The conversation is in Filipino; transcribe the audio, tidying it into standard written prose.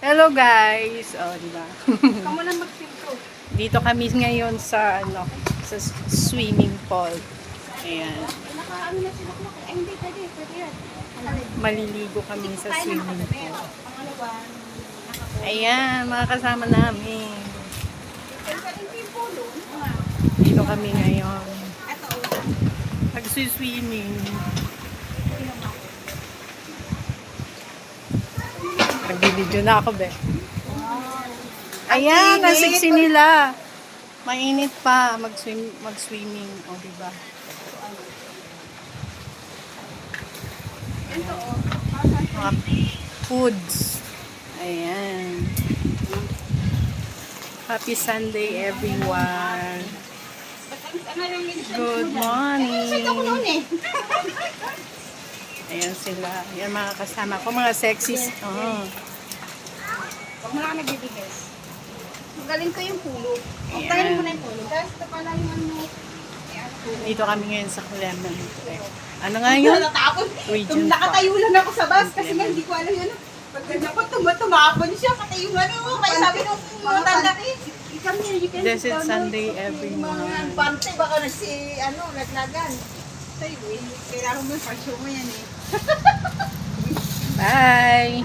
Hello guys! O, diba? Kamu lang magpinto. Dito kami ngayon sa, sa swimming pool. Ayan. Nakaano na sila. Hindi, pwede yan. Maliligo kami sa swimming pool. Pangalawa, Ayan, mga kasama namin. polo. Dito kami ngayon. Ito, Pag-swimming. Nagbibideo na ako, be. Ayan, ang sexy nila. Mainit pa mag-swimming, o diba? Mga foods. Ayan. Happy Sunday, everyone. Good morning. Ayan sila. Ayan mga kasama ko, mga sexys. Oh. Huwag mo na nagbibigay. Magaling ko yung pulo. Ayan. Tagalin mo na yung pulo. Tapos ito pala yung ano. Dito kami ngayon sa Clemente. Ano nga yun? Natapon. Region Nakatayo lang ako sa bus kasi nga Clemente. hindi ko alam yun. Pagkanda ko, tumapon siya. Katayo nga no. Kaya sabi nung mga tanda. Blessed Sunday, everyone. Mga pante, baka naglagan. Sa'yo eh. Kailangan mo yung pasyo mo yan eh. Bye!